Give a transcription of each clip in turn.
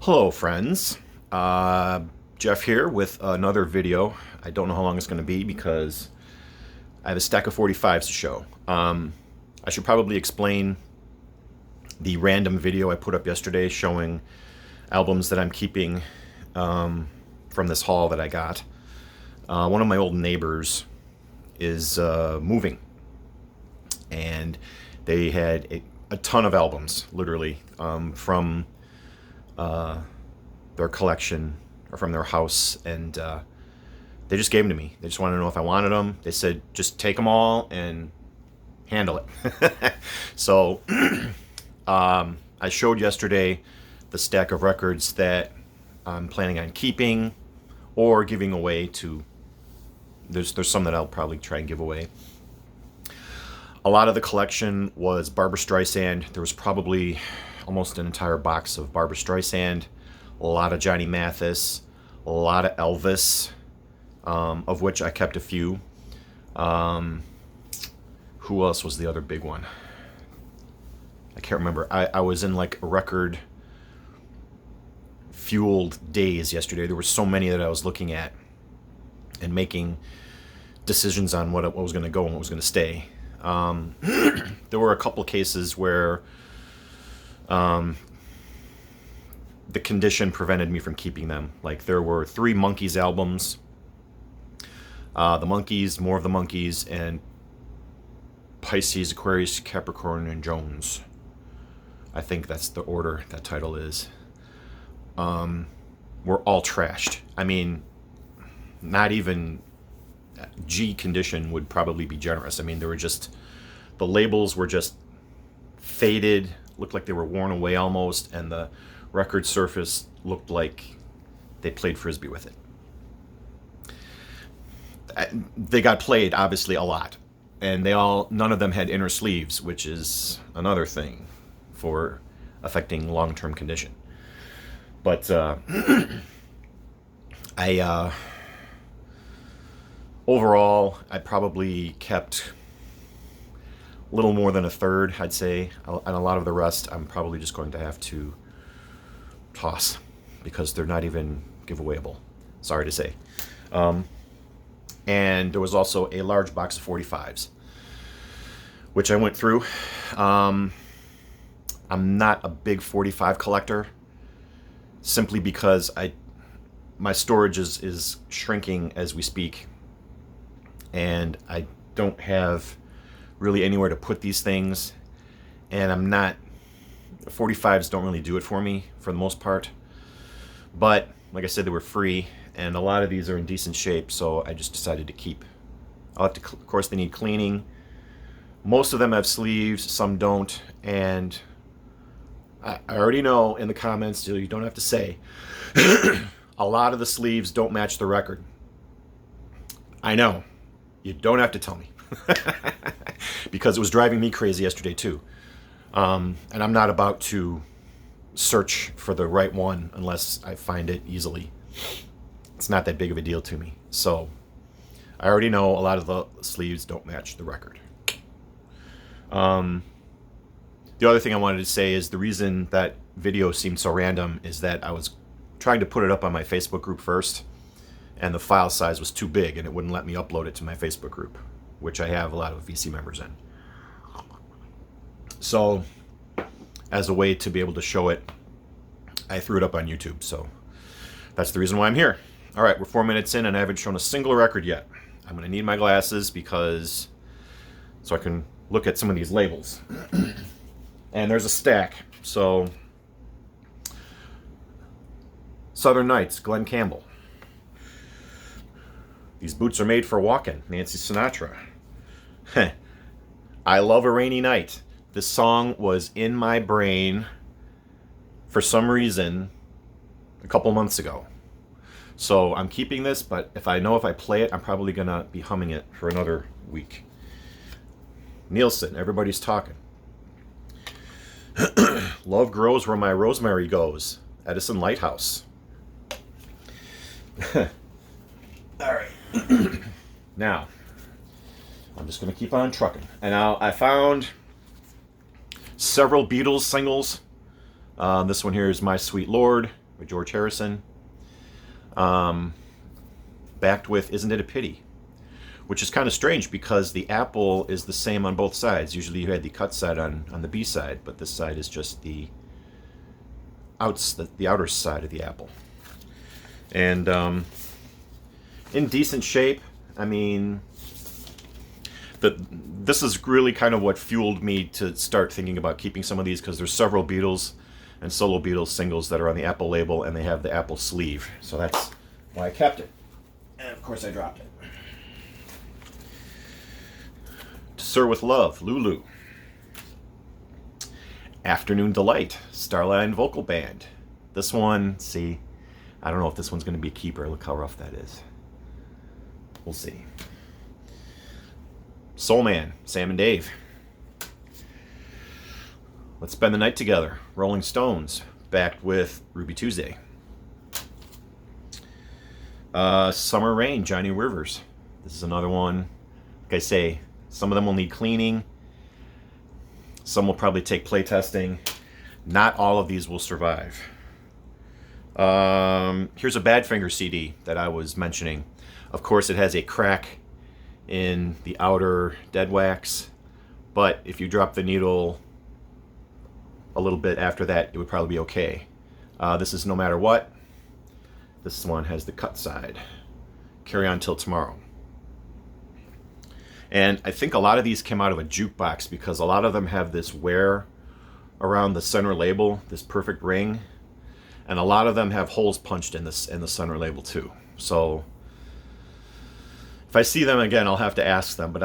Hello friends, Jeff here with another video. I don't know how long it's going to be because I have a stack of 45s to show. I should probably explain the random video I put up yesterday showing albums that I'm keeping from this haul that I got. One of my old neighbors is moving, and they had a ton of albums, literally, from their collection or from their house, and they just gave them to me. They just wanted to know if I wanted them. They said just take them all and handle it. So I showed yesterday the stack of records that I'm planning on keeping or giving away to. There's some that I'll probably try and give away. A lot of the collection was Barbra Streisand. There was probably almost an entire box of Barbra Streisand, a lot of Johnny Mathis, a lot of Elvis, of which I kept a few. Who else was the other big one? I can't remember. I was in like a record fueled days yesterday. There were so many that I was looking at and making decisions on what was going to go and what was going to stay. There were a couple cases where the condition prevented me from keeping them. Like there were 3 Monkees albums, the Monkees, More of the Monkees, and Pisces, Aquarius, Capricorn, and Jones. I think that's the order that title is. Were all trashed. I mean, not even G condition would probably be generous. I mean, they were just, the labels were just faded, looked like they were worn away almost, and the record surface looked like they played frisbee with it. They got played obviously a lot, and none of them had inner sleeves, which is another thing for affecting long-term condition. But overall, I probably kept a little more than a third, I'd say, and a lot of the rest I'm probably just going to have to toss because they're not even giveawayable. Sorry to say. And there was also a large box of 45s, which I went through. I'm not a big 45 collector, simply because my storage is shrinking as we speak, and I don't have really anywhere to put these things, and 45s don't really do it for me for the most part. But like I said, they were free, and a lot of these are in decent shape, so I just decided to keep. I'll have to, of course, they need cleaning. Most of them have sleeves, some don't, and I already know in the comments, so you don't have to say, a lot of the sleeves don't match the record. I know. You don't have to tell me. Because it was driving me crazy yesterday too. And I'm not about to search for the right one unless I find it easily. It's not that big of a deal to me. So I already know a lot of the sleeves don't match the record. The other thing I wanted to say is the reason that video seemed so random is that I was trying to put it up on my Facebook group first, and the file size was too big and it wouldn't let me upload it to my Facebook group, which I have a lot of VC members in. So as a way to be able to show it, I threw it up on YouTube. So that's the reason why I'm here. All right, we're 4 minutes in and I haven't shown a single record yet. I'm going to need my glasses so I can look at some of these labels. And there's a stack. So Southern Nights, Glenn Campbell. These boots are made for walking, Nancy Sinatra. I Love a Rainy Night. This song was in my brain for some reason a couple months ago. So I'm keeping this, but if I play it, I'm probably going to be humming it for another week. Nielsen, Everybody's Talking. Love Grows Where My Rosemary Goes, Edison Lighthouse. All right. Now, I'm just going to keep on trucking. And now I found several Beatles singles. This one here is My Sweet Lord, by George Harrison. Backed with Isn't It a Pity? Which is kind of strange because the apple is the same on both sides. Usually you had the cut side on the B side, but this side is just the outer side of the apple. And in decent shape. I mean, this is really kind of what fueled me to start thinking about keeping some of these, because there's several Beatles and solo Beatles singles that are on the Apple label, and they have the Apple sleeve. So that's why I kept it. And of course I dropped it. To Sir with Love, Lulu. Afternoon Delight, Starline Vocal Band. This one, see, I don't know if this one's going to be a keeper. Look how rough that is. We'll see. Soul Man, Sam and Dave. Let's Spend the Night Together, Rolling Stones, backed with Ruby Tuesday. Summer Rain, Johnny Rivers. This is another one. Like I say, some of them will need cleaning. Some will probably take play testing. Not all of these will survive. Here's a Badfinger CD that I was mentioning. Of course, it has a crack in the outer dead wax, but if you drop the needle a little bit after that, it would probably be okay. This is No Matter What. This one has the cut side. Carry On Till Tomorrow. And I think a lot of these came out of a jukebox, because a lot of them have this wear around the center label, this perfect ring, and a lot of them have holes punched in the center label too. So if I see them again, I'll have to ask them, but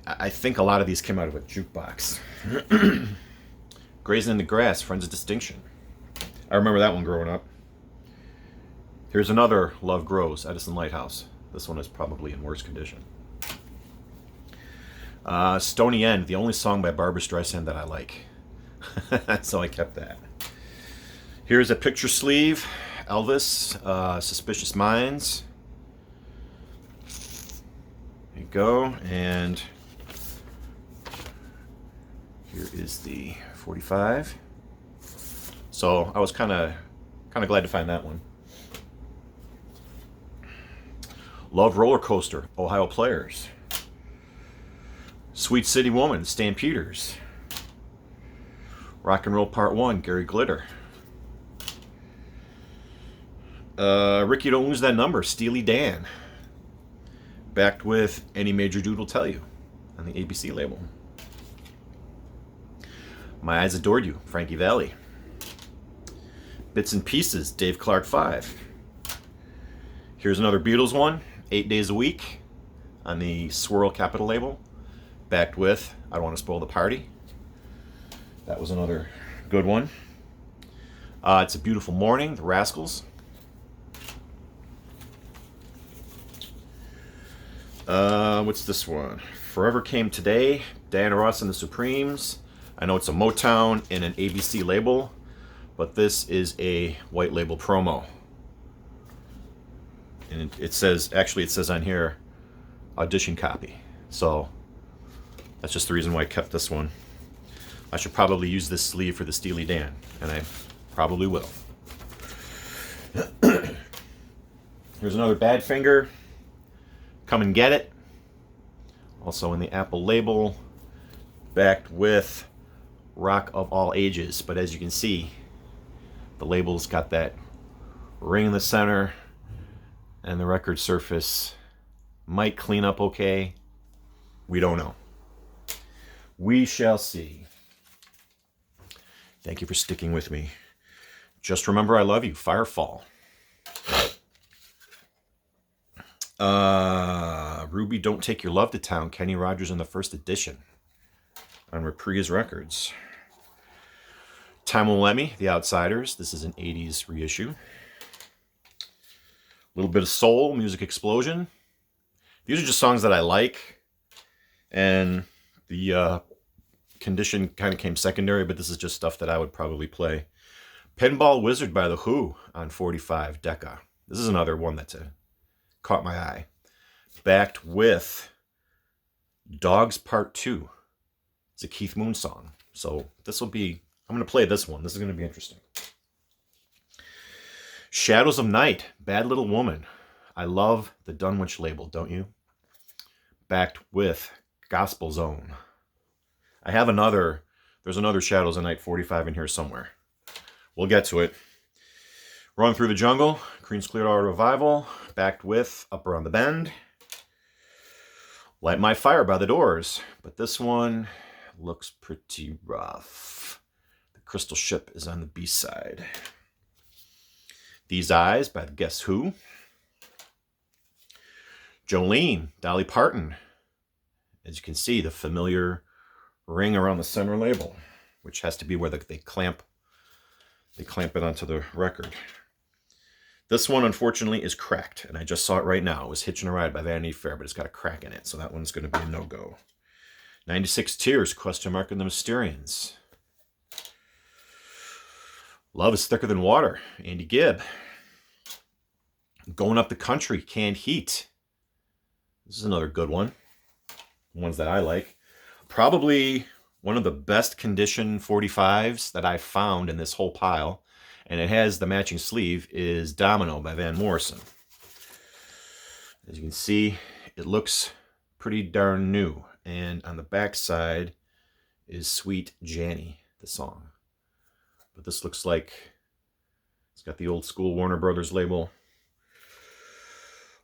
I think a lot of these came out of a jukebox. Grazing in the Grass, Friends of Distinction. I remember that one growing up. Here's another Love Grows, Edison Lighthouse. This one is probably in worse condition. Stony End, the only song by Barbra Streisand that I like. So I kept that. Here's a picture sleeve, Elvis, Suspicious Minds. There you go, and here is the 45. So I was kind of glad to find that one. Love Roller Coaster, Ohio Players. Sweet City Woman, Stampeders. Rock and Roll Part 1, Gary Glitter. Ricky Don't Lose That Number, Steely Dan. Backed with Any Major Dude Will Tell You on the ABC label. My Eyes Adored You, Frankie Valli. Bits and Pieces, Dave Clark 5. Here's another Beatles one, 8 Days a Week on the Swirl Capital label. Backed with I Don't Want to Spoil the Party. That was another good one. It's a Beautiful Morning, The Rascals. What's this one? Forever Came Today, Diana Ross and the Supremes. I know it's a Motown and an ABC label, but this is a white label promo. And it says on here, audition copy. So that's just the reason why I kept this one. I should probably use this sleeve for the Steely Dan, and I probably will. Here's another Badfinger, Come and Get It. Also in the Apple label, backed with Rock of All Ages. But as you can see, the label's got that ring in the center, and the record surface might clean up okay. We don't know. We shall see. Thank you for sticking with me. Just remember I love you. Firefall. Ruby Don't Take Your Love to Town, Kenny Rogers in the first edition on Reprise Records. Time Will Let Me, The Outsiders. This is an 80s reissue. A little bit of soul, Music Explosion. These are just songs that I like, and the condition kind of came secondary, but this is just stuff that I would probably play. Pinball Wizard by The Who on 45 Decca. This is another one that caught my eye. Backed with Dogs Part 2. It's a Keith Moon song. So this will be, I'm going to play this one. This is going to be interesting. Shadows of Night, Bad Little Woman. I love the Dunwich label, don't you? Backed with Gospel Zone. I have there's another Shadows of Night 45 in here somewhere. We'll get to it. Run Through the Jungle, Creedence Clearwater Revival, backed with Up Around the Bend. Light My Fire by The Doors, but this one looks pretty rough. The Crystal Ship is on the B-side. These Eyes by Guess Who. Jolene, Dolly Parton. As you can see, the familiar ring around the center label, which has to be where they clamp it onto the record. This one, unfortunately, is cracked, and I just saw it right now. It was Hitching a Ride by Vanity Fair, but it's got a crack in it, so that one's going to be a no-go. 96 Tears, Question Mark and the Mysterians. Love is Thicker Than Water, Andy Gibb. Going Up the Country, Canned Heat. This is another good one. Ones that I like. Probably one of the best condition 45s that I found in this whole pile. And it has the matching sleeve, is Domino by Van Morrison. As you can see, it looks pretty darn new. And on the back side is Sweet Janny, the song. But this looks like it's got the old school Warner Brothers label.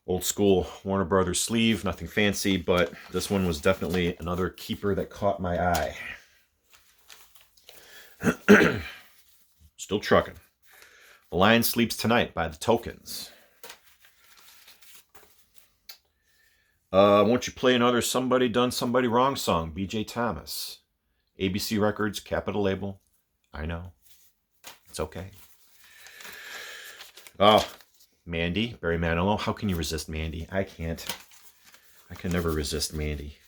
Old school Warner Brothers sleeve, nothing fancy, but this one was definitely another keeper that caught my eye. Still trucking. The Lion Sleeps Tonight by The Tokens. Won't You Play Another Somebody Done Somebody Wrong song, B.J. Thomas. ABC Records, Capitol label. I know. It's okay. Oh, Mandy, Barry Manilow. How can you resist Mandy? I can't. I can never resist Mandy.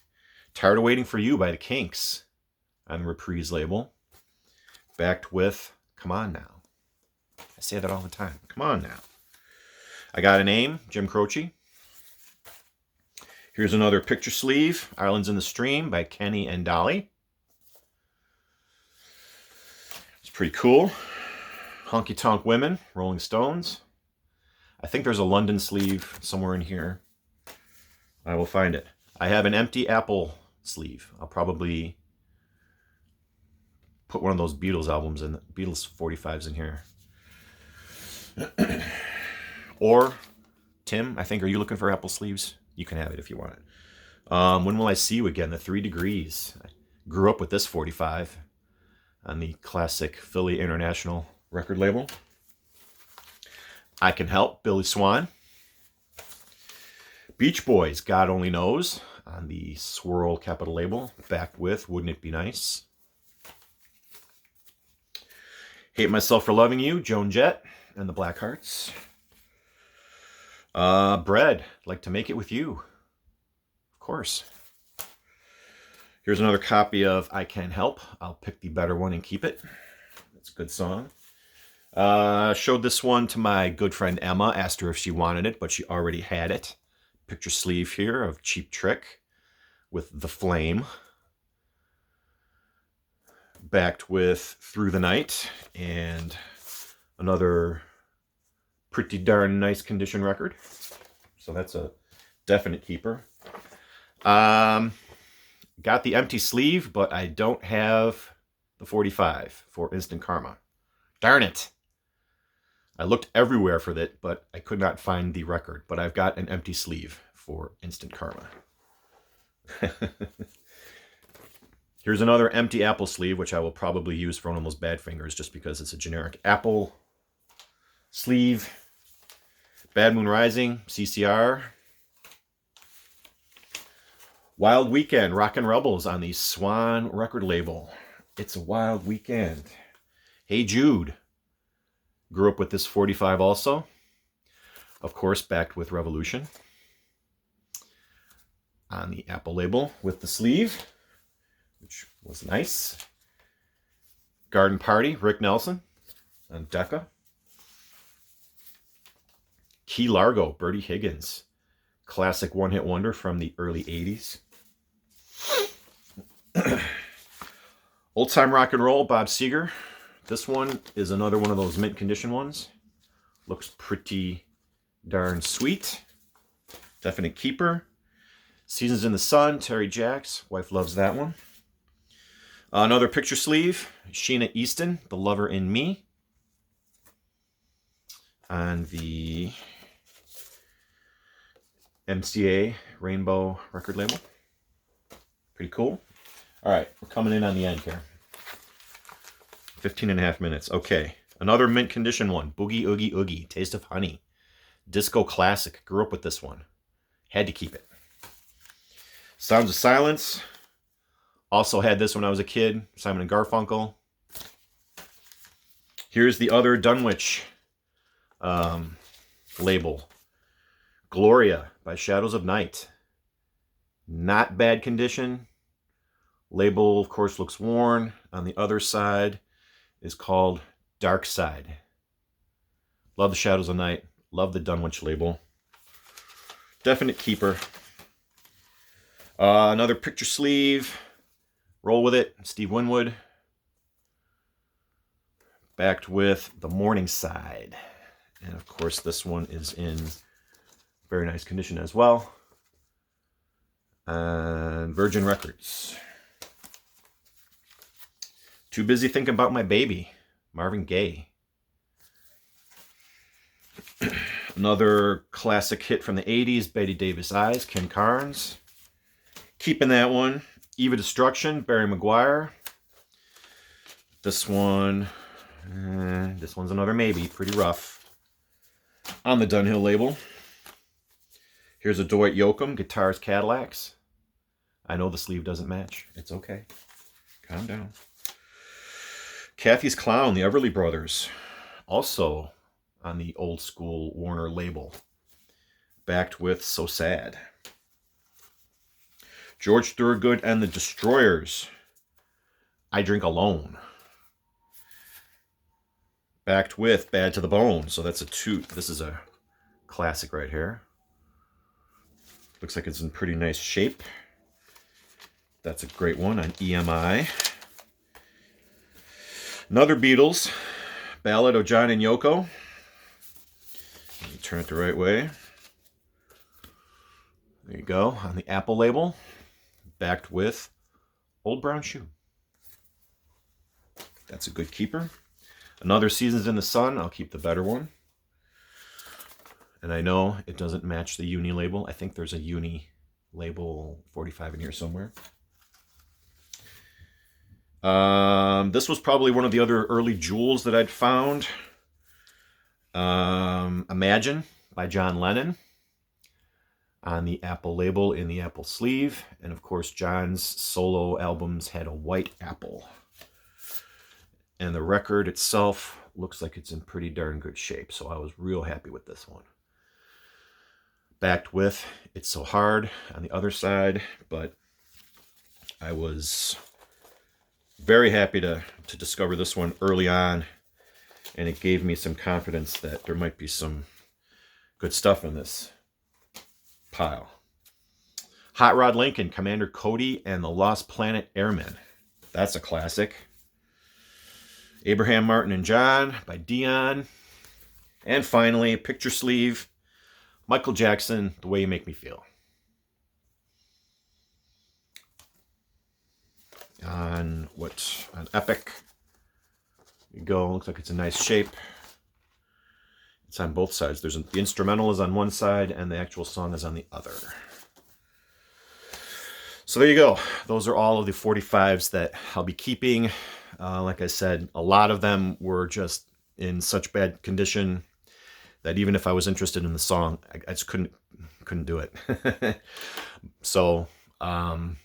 Tired of Waiting for You by The Kinks on the Reprise label. Backed with Come On Now. I say that all the time. Come on now. I Got a Name, Jim Croce. Here's another picture sleeve, Islands in the Stream by Kenny and Dolly. It's pretty cool. Honky Tonk Women, Rolling Stones. I think there's a London sleeve somewhere in here. I will find it. I have an empty Apple sleeve. I'll probably put one of those Beatles albums in, Beatles 45s in here. Or, Tim, I think, are you looking for Apple sleeves? You can have it if you want it. When Will I See You Again? The 3 Degrees. I grew up with this 45 on the classic Philly International record label. I Can Help, Billy Swan. Beach Boys, God Only Knows on the Swirl Capitol label. Backed with Wouldn't It Be Nice? Hate Myself for Loving You, Joan Jett and the Blackhearts. Bread, Like to Make It With You. Of course. Here's another copy of I Can't Help. I'll pick the better one and keep it. It's a good song. Showed this one to my good friend Emma. Asked her if she wanted it, but she already had it. Picture sleeve here of Cheap Trick with The Flame. Backed with Through the Night and another pretty darn nice condition record. So that's a definite keeper. Got the empty sleeve, but I don't have the 45 for Instant Karma. Darn it. I looked everywhere for that, but I could not find the record. But I've got an empty sleeve for Instant Karma. Here's another empty Apple sleeve, which I will probably use for one of those bad fingers just because it's a generic Apple sleeve. Bad Moon Rising, CCR. Wild Weekend, Rockin' Rebels on the Swan record label. It's a Wild Weekend. Hey Jude. Grew up with this 45 also. Of course, backed with Revolution. On the Apple label with the sleeve, which was nice. Garden Party, Rick Nelson on Decca. Key Largo, Bertie Higgins. Classic one-hit wonder from the early 80s. Old Time Rock and Roll, Bob Seger. This one is another one of those mint condition ones. Looks pretty darn sweet. Definite keeper. Seasons in the Sun, Terry Jacks. Wife loves that one. Another picture sleeve, Sheena Easton, The Lover in Me. On the MCA Rainbow record label. Pretty cool. All right, we're coming in on the end here. 15.5 minutes. Okay, another mint condition one. Boogie Oogie Oogie, Taste of Honey. Disco classic. Grew up with this one. Had to keep it. Sounds of Silence. Also had this when I was a kid. Simon and Garfunkel. Here's the other Dunwich label. Gloria by Shadows of Night. Not bad condition. Label, of course, looks worn. On the other side is called Dark Side. Love the Shadows of Night. Love the Dunwich label. Definite keeper. Another picture sleeve. Roll with it. Steve Winwood. Backed with The Morning Side. And of course, this one is in very nice condition as well. And Virgin Records. Too Busy Thinking About My Baby. Marvin Gaye. Another classic hit from the 80s, Betty Davis Eyes, Ken Carnes. Keeping that one. Eva Destruction, Barry Maguire. This one's another maybe, pretty rough. On the Dunhill label. Here's a Dwight Yoakam, Guitars Cadillacs. I know the sleeve doesn't match. It's okay. Calm down. Kathy's Clown, the Everly Brothers. Also on the old school Warner label. Backed with So Sad. George Thorogood and the Destroyers. I Drink Alone. Backed with Bad to the Bone. So that's a toot. This is a classic right here. Looks like it's in pretty nice shape. That's a great one on EMI. Another Beatles. Ballad of John and Yoko. Let me turn it the right way. There you go. On the Apple label. Backed with Old Brown Shoe. That's a good keeper. Another Seasons in the Sun. I'll keep the better one. And I know it doesn't match the Uni label. I think there's a Uni label 45 in here somewhere. This was probably one of the other early jewels that I'd found. Imagine by John Lennon. On the Apple label in the Apple sleeve. And of course, John's solo albums had a white apple. And the record itself looks like it's in pretty darn good shape. So I was real happy with this one. Backed with It's So Hard on the other side. But I was very happy to discover this one early on. And it gave me some confidence that there might be some good stuff in this pile. Hot Rod Lincoln, Commander Cody and the Lost Planet Airmen. That's a classic. Abraham Martin and John by Dion. And finally, picture sleeve, Michael Jackson, The Way You Make Me Feel. On Epic. There you go. Looks like it's a nice shape. It's on both sides. The instrumental is on one side and the actual song is on the other. So there you go. Those are all of the 45s that I'll be keeping. Like I said, a lot of them were just in such bad condition that even if I was interested in the song, I just couldn't do it. So, not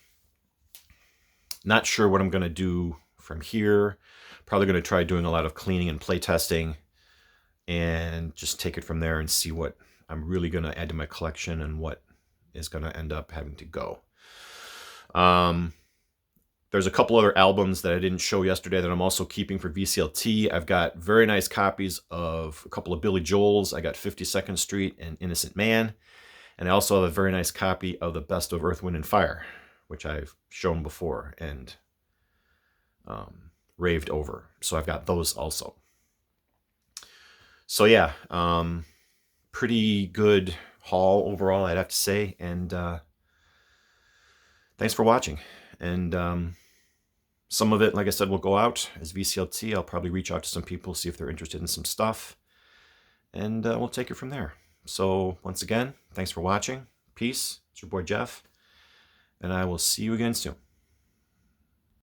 sure what I'm going to do from here. Probably going to try doing a lot of cleaning and play testing. And just take it from there and see what I'm really going to add to my collection and what is going to end up having to go. There's a couple other albums that I didn't show yesterday that I'm also keeping for VCLT. I've got very nice copies of a couple of Billy Joel's. I got 52nd Street and Innocent Man. And I also have a very nice copy of the Best of Earth, Wind, and Fire, which I've shown before and raved over. So I've got those also. So yeah, pretty good haul overall, I'd have to say. And thanks for watching. And some of it, like I said, will go out as VCLT. I'll probably reach out to some people, see if they're interested in some stuff. And we'll take it from there. So once again, thanks for watching. Peace. It's your boy Jeff. And I will see you again soon.